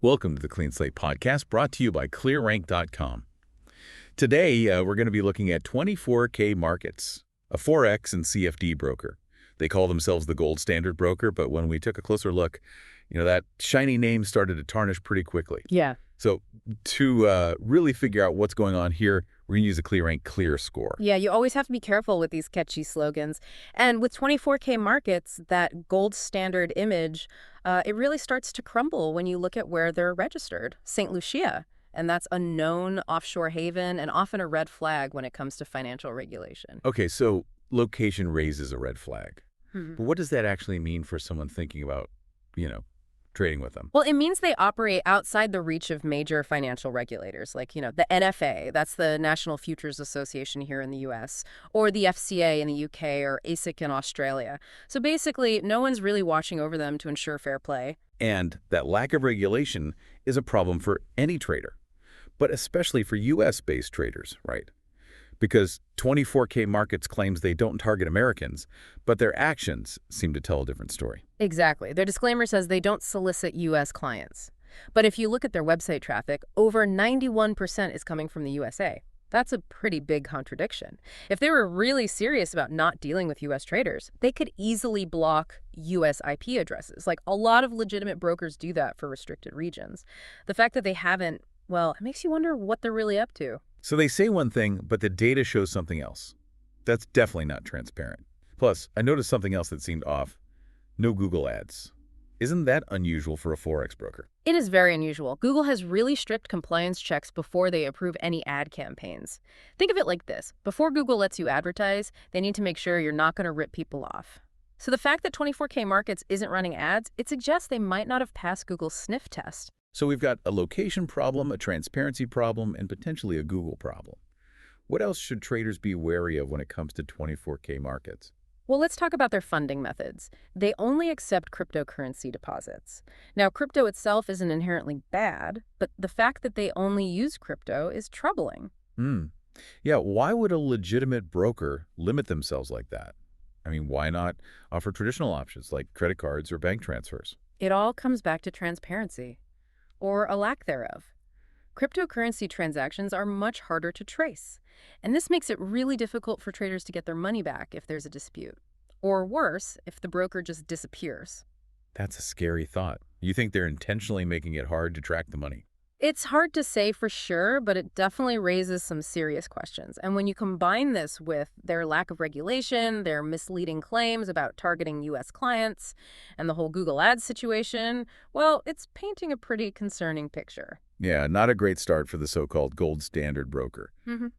Welcome to the Clean Slate Podcast, brought to you by ClearRank.com. Today, we're going to be looking at 24K Markets, a Forex and CFD broker. They call themselves the gold standard broker, but when we took a closer look, that shiny name started to tarnish pretty quickly. Yeah. So to really figure out what's going on here, we're going to use a ClearRank Clear score. Yeah, you always have to be careful with these catchy slogans. And with 24K Markets, that gold standard image, it really starts to crumble when you look at where they're registered, St. Lucia. And that's a known offshore haven and often a red flag when it comes to financial regulation. Okay, so location raises a red flag. But what does that actually mean for someone thinking about, trading with them? Well, it means they operate outside the reach of major financial regulators, like, the NFA, that's the National Futures Association here in the U.S., or the FCA in the U.K., or ASIC in Australia. So basically, no one's really watching over them to ensure fair play. And that lack of regulation is a problem for any trader, but especially for U.S.-based traders, right? Because 24K Markets claims they don't target Americans, but their actions seem to tell a different story. Exactly. Their disclaimer says they don't solicit U.S. clients. But if you look at their website traffic, over 91% is coming from the USA. That's a pretty big contradiction. If they were really serious about not dealing with U.S. traders, they could easily block U.S. IP addresses. Like, a lot of legitimate brokers do that for restricted regions. The fact that they haven't, well, it makes you wonder what they're really up to. So they say one thing, but the data shows something else. That's definitely not transparent. Plus, I noticed something else that seemed off. No Google ads. Isn't that unusual for a Forex broker? It is very unusual. Google has really strict compliance checks before they approve any ad campaigns. Think of it like this. Before Google lets you advertise, they need to make sure you're not going to rip people off. So the fact that 24K Markets isn't running ads, it suggests they might not have passed Google's sniff test. So we've got a location problem, a transparency problem, and potentially a Google problem. What else should traders be wary of when it comes to 24K Markets? Well, let's talk about their funding methods. They only accept cryptocurrency deposits. Now, crypto itself isn't inherently bad, but the fact that they only use crypto is troubling. Yeah, why would a legitimate broker limit themselves like that? I mean, why not offer traditional options like credit cards or bank transfers? It all comes back to transparency, or a lack thereof. Cryptocurrency transactions are much harder to trace, and this makes it really difficult for traders to get their money back if there's a dispute. Or worse, if the broker just disappears. That's a scary thought. You think they're intentionally making it hard to track the money? It's hard to say for sure, but it definitely raises some serious questions. And when you combine this with their lack of regulation, their misleading claims about targeting U.S. clients, and the whole Google Ads situation, well, it's painting a pretty concerning picture. Yeah, not a great start for the so-called gold standard broker.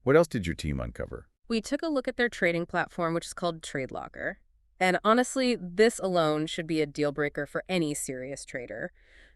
What else did your team uncover? We took a look at their trading platform, which is called TradeLocker. And honestly, this alone should be a deal breaker for any serious trader.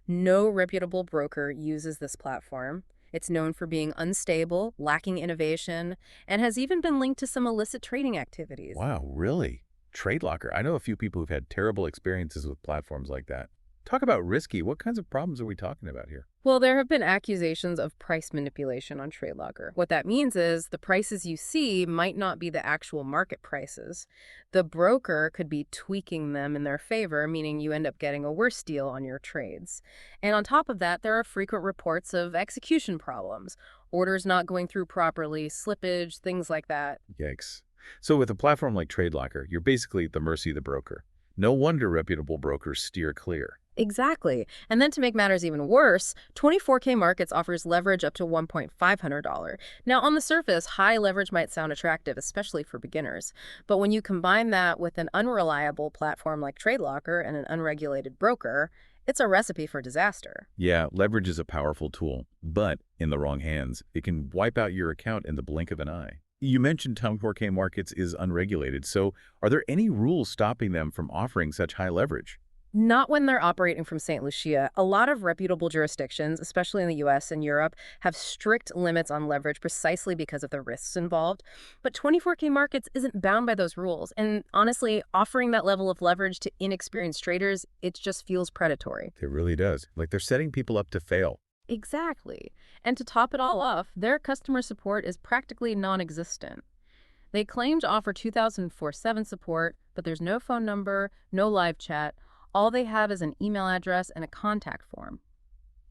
No reputable broker uses this platform. It's known for being unstable, lacking innovation, and has even been linked to some illicit trading activities. Wow, really? TradeLocker. I know a few people who've had terrible experiences with platforms like that. Talk about risky. What kinds of problems are we talking about here? Well, there have been accusations of price manipulation on TradeLocker. What that means is the prices you see might not be the actual market prices. The broker could be tweaking them in their favor, meaning you end up getting a worse deal on your trades. And on top of that, there are frequent reports of execution problems, orders not going through properly, slippage, things like that. Yikes. So with a platform like TradeLocker, you're basically at the mercy of the broker. No wonder reputable brokers steer clear. Exactly. And then to make matters even worse, 24K Markets offers leverage up to $1,500. Now, on the surface, high leverage might sound attractive, especially for beginners. But when you combine that with an unreliable platform like TradeLocker and an unregulated broker, it's a recipe for disaster. Yeah, leverage is a powerful tool, but in the wrong hands, it can wipe out your account in the blink of an eye. You mentioned 24K Markets is unregulated, so are there any rules stopping them from offering such high leverage? Not when they're operating from St. Lucia. A lot of reputable jurisdictions, especially in the US and Europe, have strict limits on leverage precisely because of the risks involved. But 24K Markets isn't bound by those rules. And honestly, offering that level of leverage to inexperienced traders, it just feels predatory. It really does. Like they're setting people up to fail. Exactly. And to top it all off, their customer support is practically non-existent. They claim to offer 24/7 support, but there's no phone number, no live chat. All they have is an email address and a contact form.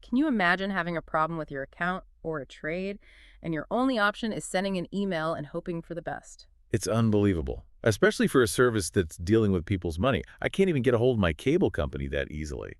Can you imagine having a problem with your account or a trade, and your only option is sending an email and hoping for the best? It's unbelievable, especially for a service that's dealing with people's money. I can't even get a hold of my cable company that easily.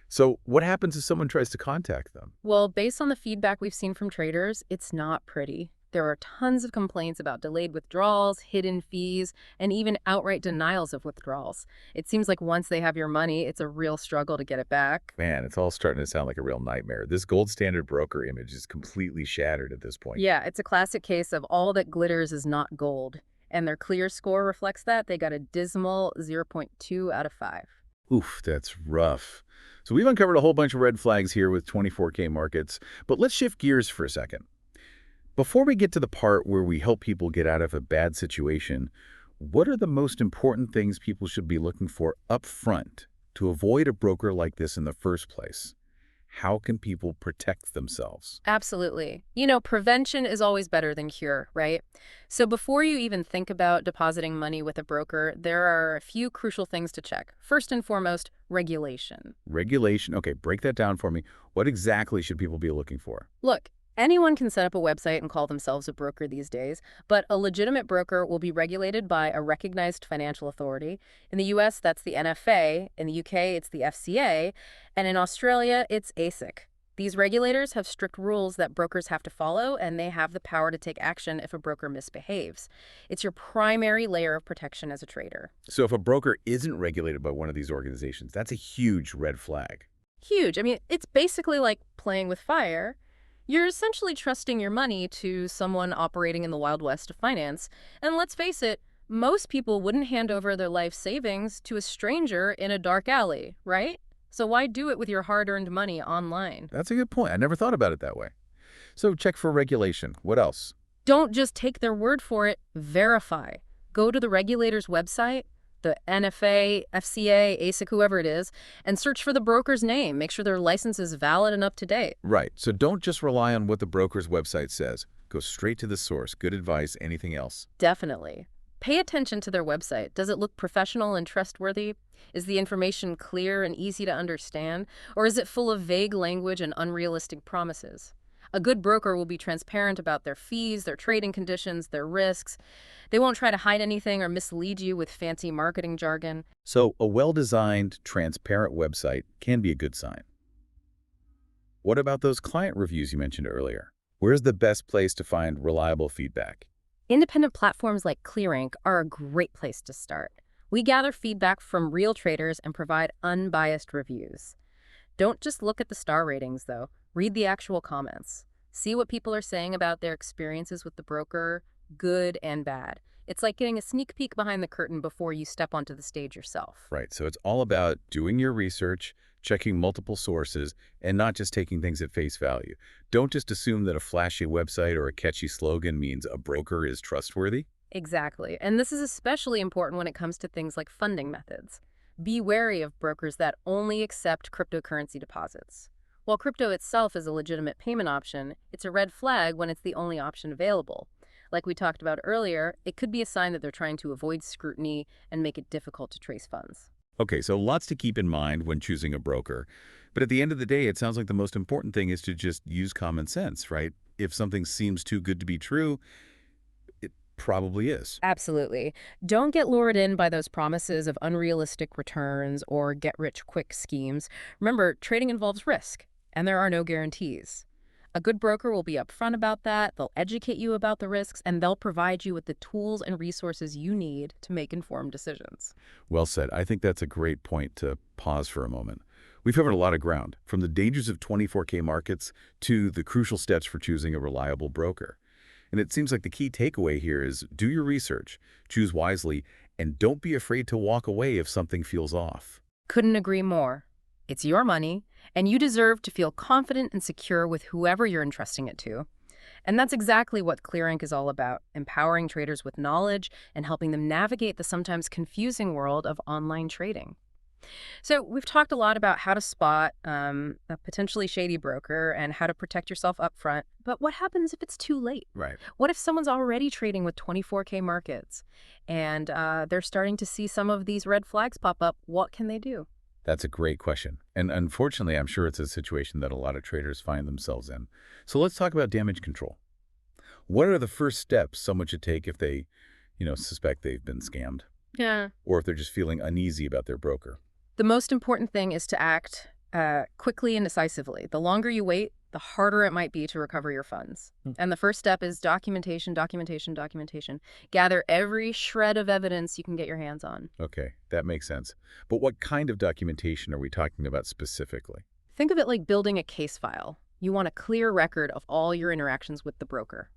So what happens if someone tries to contact them? Well, based on the feedback we've seen from traders, it's not pretty. There are tons of complaints about delayed withdrawals, hidden fees, and even outright denials of withdrawals. It seems like once they have your money, it's a real struggle to get it back. Man, it's all starting to sound like a real nightmare. This gold standard broker image is completely shattered at this point. Yeah, it's a classic case of all that glitters is not gold. And their clear score reflects that. They got a dismal 0.2 out of 5. Oof, that's rough. So we've uncovered a whole bunch of red flags here with 24K markets, but let's shift gears for a second. Before we get to the part where we help people get out of a bad situation, what are the most important things people should be looking for up front to avoid a broker like this in the first place? How can people protect themselves? Absolutely. Prevention is always better than cure, right? So before you even think about depositing money with a broker, there are a few crucial things to check. First and foremost, regulation. Regulation. Okay, break that down for me. What exactly should people be looking for? Look, anyone can set up a website and call themselves a broker these days, but a legitimate broker will be regulated by a recognized financial authority. In the US, that's the NFA. In the UK, it's the FCA. And in Australia, it's ASIC. These regulators have strict rules that brokers have to follow, and they have the power to take action if a broker misbehaves. It's your primary layer of protection as a trader. So if a broker isn't regulated by one of these organizations, that's a huge red flag. Huge. I mean, it's basically like playing with fire. You're essentially trusting your money to someone operating in the Wild West of finance. And let's face it, most people wouldn't hand over their life savings to a stranger in a dark alley, right? So why do it with your hard-earned money online? That's a good point. I never thought about it that way. So check for regulation. What else? Don't just take their word for it, verify. Go to the regulator's website, the NFA, FCA, ASIC, whoever it is, and search for the broker's name. Make sure their license is valid and up to date. Right. So don't just rely on what the broker's website says. Go straight to the source. Good advice. Anything else? Definitely. Pay attention to their website. Does it look professional and trustworthy? Is the information clear and easy to understand? Or is it full of vague language and unrealistic promises? A good broker will be transparent about their fees, their trading conditions, their risks. They won't try to hide anything or mislead you with fancy marketing jargon. So a well-designed, transparent website can be a good sign. What about those client reviews you mentioned earlier? Where's the best place to find reliable feedback? Independent platforms like ClearRank are a great place to start. We gather feedback from real traders and provide unbiased reviews. Don't just look at the star ratings, though. Read the actual comments. See what people are saying about their experiences with the broker, good and bad. It's like getting a sneak peek behind the curtain before you step onto the stage yourself. Right. So it's all about doing your research, checking multiple sources, and not just taking things at face value. Don't just assume that a flashy website or a catchy slogan means a broker is trustworthy. Exactly. And this is especially important when it comes to things like funding methods. Be wary of brokers that only accept cryptocurrency deposits. While crypto itself is a legitimate payment option, it's a red flag when it's the only option available. Like we talked about earlier, it could be a sign that they're trying to avoid scrutiny and make it difficult to trace funds. Okay, so lots to keep in mind when choosing a broker. But at the end of the day, it sounds like the most important thing is to just use common sense, right? If something seems too good to be true, it probably is. Absolutely. Don't get lured in by those promises of unrealistic returns or get-rich-quick schemes. Remember, trading involves risk, and there are no guarantees. A good broker will be upfront about that, they'll educate you about the risks, and they'll provide you with the tools and resources you need to make informed decisions. Well said. I think that's a great point to pause for a moment. We've covered a lot of ground, from the dangers of 24K markets to the crucial steps for choosing a reliable broker. And it seems like the key takeaway here is do your research, choose wisely, and don't be afraid to walk away if something feels off. Couldn't agree more. It's your money, and you deserve to feel confident and secure with whoever you're entrusting it to. And that's exactly what ClearRank is all about, empowering traders with knowledge and helping them navigate the sometimes confusing world of online trading. So we've talked a lot about how to spot a potentially shady broker and how to protect yourself up front. But what happens if it's too late? Right. What if someone's already trading with 24K markets and they're starting to see some of these red flags pop up? What can they do? That's a great question. And unfortunately, I'm sure it's a situation that a lot of traders find themselves in. So let's talk about damage control. What are the first steps someone should take if they, suspect they've been scammed? Yeah. Or if they're just feeling uneasy about their broker? The most important thing is to act quickly and decisively. The longer you wait, the harder it might be to recover your funds. Hmm. And the first step is documentation, documentation, documentation. Gather every shred of evidence you can get your hands on. Okay, that makes sense. But what kind of documentation are we talking about specifically? Think of it like building a case file. You want a clear record of all your interactions with the broker.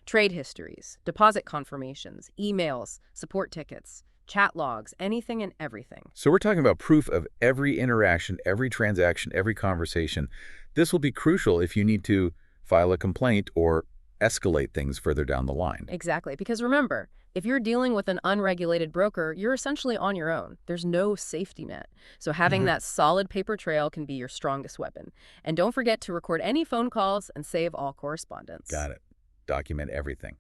Trade histories, deposit confirmations, emails, support tickets, chat logs, anything and everything. So we're talking about proof of every interaction, every transaction, every conversation. This will be crucial if you need to file a complaint or escalate things further down the line. Exactly, because remember, if you're dealing with an unregulated broker, you're essentially on your own. There's no safety net. So having that solid paper trail can be your strongest weapon. And don't forget to record any phone calls and save all correspondence. Got it. Document everything.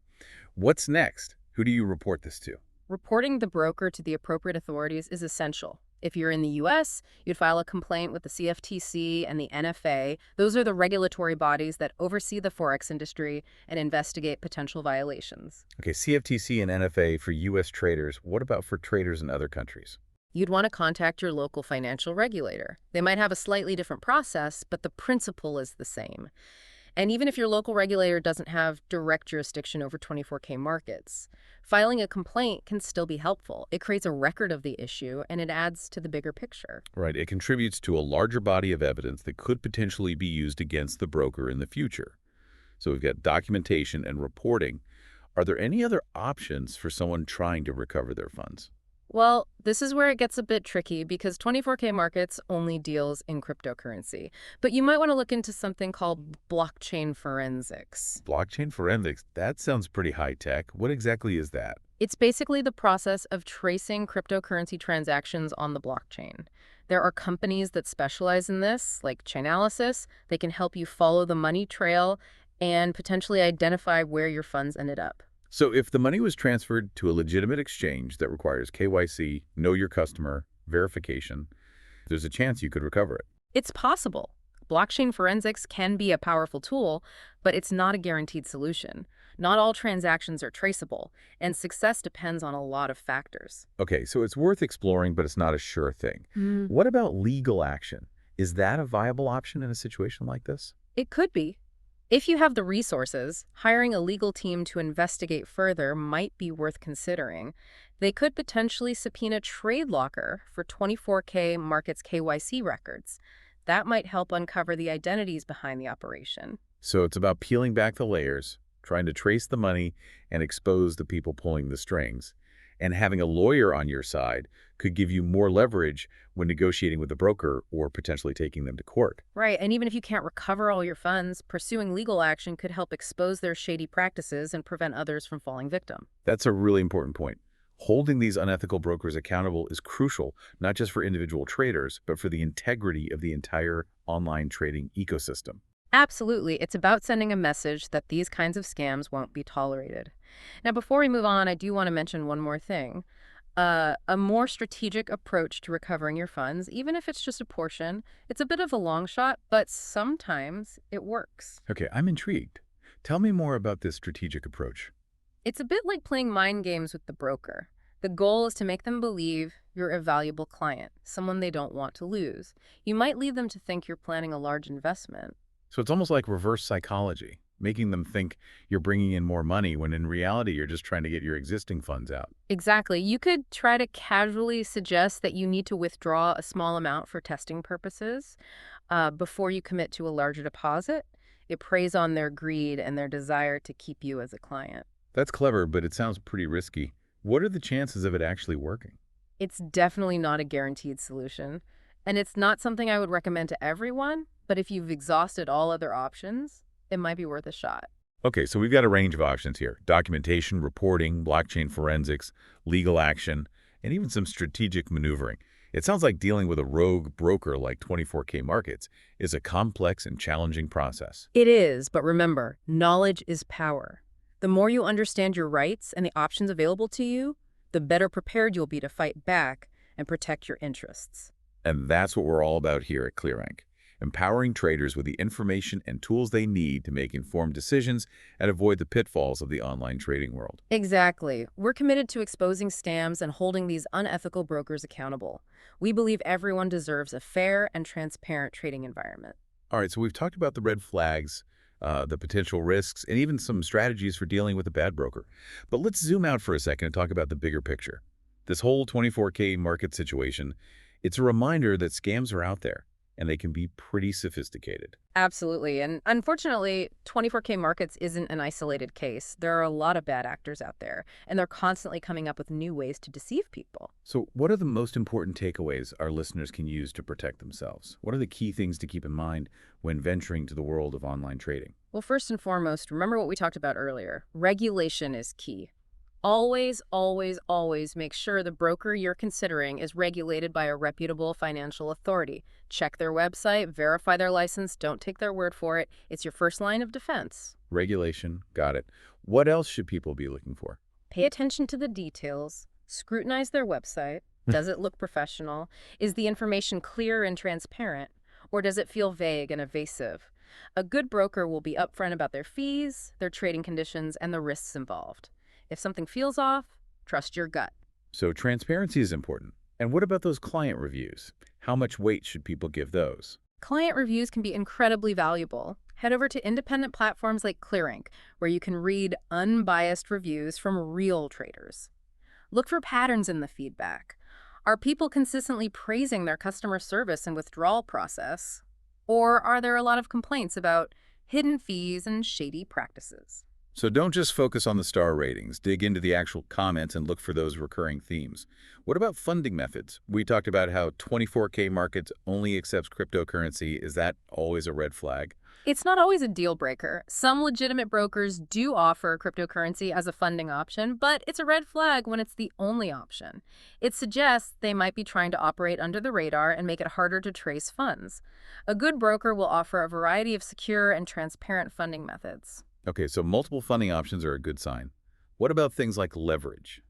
What's next? Who do you report this to? Reporting the broker to the appropriate authorities is essential. If you're in the U.S., you'd file a complaint with the CFTC and the NFA. Those are the regulatory bodies that oversee the Forex industry and investigate potential violations. Okay, CFTC and NFA for U.S. traders. What about for traders in other countries? You'd want to contact your local financial regulator. They might have a slightly different process, but the principle is the same. And even if your local regulator doesn't have direct jurisdiction over 24K markets, filing a complaint can still be helpful. It creates a record of the issue, and it adds to the bigger picture. Right, it contributes to a larger body of evidence that could potentially be used against the broker in the future. So we've got documentation and reporting. Are there any other options for someone trying to recover their funds? Well, this is where it gets a bit tricky because 24K markets only deals in cryptocurrency. But you might want to look into something called blockchain forensics. Blockchain forensics, that sounds pretty high-tech. What exactly is that? It's basically the process of tracing cryptocurrency transactions on the blockchain. There are companies that specialize in this, like Chainalysis. They can help you follow the money trail and potentially identify where your funds ended up. So if the money was transferred to a legitimate exchange that requires KYC, know your customer, verification, there's a chance you could recover it. It's possible. Blockchain forensics can be a powerful tool, but it's not a guaranteed solution. Not all transactions are traceable, and success depends on a lot of factors. Okay, so it's worth exploring, but it's not a sure thing. What about legal action? Is that a viable option in a situation like this? It could be. If you have the resources, hiring a legal team to investigate further might be worth considering. They could potentially subpoena TradeLocker for 24K markets KYC records. That might help uncover the identities behind the operation. So it's about peeling back the layers, trying to trace the money and expose the people pulling the strings. And having a lawyer on your side could give you more leverage when negotiating with the broker or potentially taking them to court. Right, and even if you can't recover all your funds, pursuing legal action could help expose their shady practices and prevent others from falling victim. That's a really important point. Holding these unethical brokers accountable is crucial, not just for individual traders, but for the integrity of the entire online trading ecosystem. Absolutely. It's about sending a message that these kinds of scams won't be tolerated. Now, before we move on, I do want to mention one more thing. A more strategic approach to recovering your funds, even if it's just a portion, it's a bit of a long shot, but sometimes it works. Okay, I'm intrigued. Tell me more about this strategic approach. It's a bit like playing mind games with the broker. The goal is to make them believe you're a valuable client, someone they don't want to lose. You might lead them to think you're planning a large investment. So it's almost like reverse psychology, making them think you're bringing in more money when in reality you're just trying to get your existing funds out. Exactly. You could try to casually suggest that you need to withdraw a small amount for testing purposes before you commit to a larger deposit. It preys on their greed and their desire to keep you as a client. That's clever, but it sounds pretty risky. What are the chances of it actually working? It's definitely not a guaranteed solution, and it's not something I would recommend to everyone, but if you've exhausted all other options, it might be worth a shot. Okay, so we've got a range of options here. Documentation, reporting, blockchain forensics, legal action, and even some strategic maneuvering. It sounds like dealing with a rogue broker like 24K Markets is a complex and challenging process. It is, but remember, knowledge is power. The more you understand your rights and the options available to you, the better prepared you'll be to fight back and protect your interests. And that's what we're all about here at ClearRank, empowering traders with the information and tools they need to make informed decisions and avoid the pitfalls of the online trading world. Exactly. We're committed to exposing scams and holding these unethical brokers accountable. We believe everyone deserves a fair and transparent trading environment. All right, so we've talked about the red flags, the potential risks, and even some strategies for dealing with a bad broker. But let's zoom out for a second and talk about the bigger picture. This whole 24K market situation, it's a reminder that scams are out there, and they can be pretty sophisticated. Absolutely. And unfortunately, 24K markets isn't an isolated case. There are a lot of bad actors out there, and they're constantly coming up with new ways to deceive people. So what are the most important takeaways our listeners can use to protect themselves? What are the key things to keep in mind when venturing to the world of online trading? Well, first and foremost, remember what we talked about earlier. Regulation is key. Always, always, always make sure the broker you're considering is regulated by a reputable financial authority. Check their website, verify their license, don't take their word for it. It's your first line of defense. Regulation, got it. What else should people be looking for? Pay attention to the details, scrutinize their website. Does it look professional? Is the information clear and transparent? Or does it feel vague and evasive? A good broker will be upfront about their fees, their trading conditions, and the risks involved. If something feels off, trust your gut. So transparency is important. And what about those client reviews? How much weight should people give those? Client reviews can be incredibly valuable. Head over to independent platforms like ClearRank, where you can read unbiased reviews from real traders. Look for patterns in the feedback. Are people consistently praising their customer service and withdrawal process? Or are there a lot of complaints about hidden fees and shady practices? So don't just focus on the star ratings. Dig into the actual comments and look for those recurring themes. What about funding methods? We talked about how 24K markets only accepts cryptocurrency. Is that always a red flag? It's not always a deal breaker. Some legitimate brokers do offer cryptocurrency as a funding option, but it's a red flag when it's the only option. It suggests they might be trying to operate under the radar and make it harder to trace funds. A good broker will offer a variety of secure and transparent funding methods. Okay, so multiple funding options are a good sign. What about things like leverage?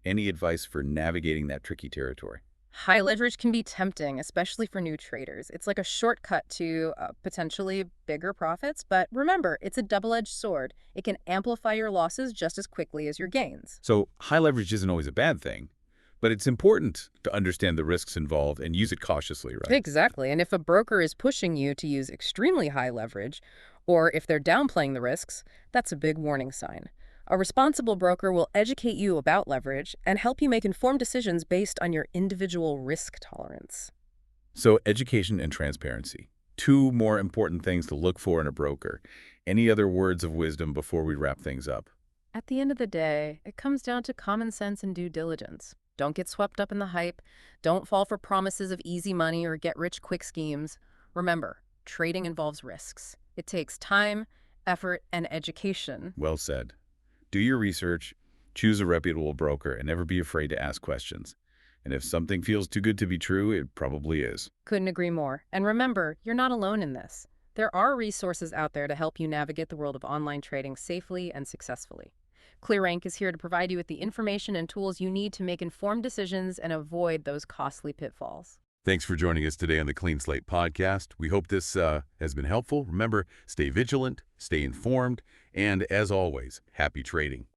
Any advice for navigating that tricky territory? High leverage can be tempting, especially for new traders. It's like a shortcut to potentially bigger profits, but remember, it's a double-edged sword. It can amplify your losses just as quickly as your gains. So high leverage isn't always a bad thing, but it's important to understand the risks involved and use it cautiously, right? Exactly. And if a broker is pushing you to use extremely high leverage, or if they're downplaying the risks, that's a big warning sign. A responsible broker will educate you about leverage and help you make informed decisions based on your individual risk tolerance. So education and transparency, two more important things to look for in a broker. Any other words of wisdom before we wrap things up? At the end of the day, it comes down to common sense and due diligence. Don't get swept up in the hype. Don't fall for promises of easy money or get-rich-quick schemes. Remember, trading involves risks. It takes time, effort, and education. Well said. Do your research, choose a reputable broker, and never be afraid to ask questions. And if something feels too good to be true, it probably is. Couldn't agree more. And remember, you're not alone in this. There are resources out there to help you navigate the world of online trading safely and successfully. ClearRank is here to provide you with the information and tools you need to make informed decisions and avoid those costly pitfalls. Thanks for joining us today on the Clean Slate podcast. We hope this has been helpful. Remember, stay vigilant, stay informed, and as always, happy trading.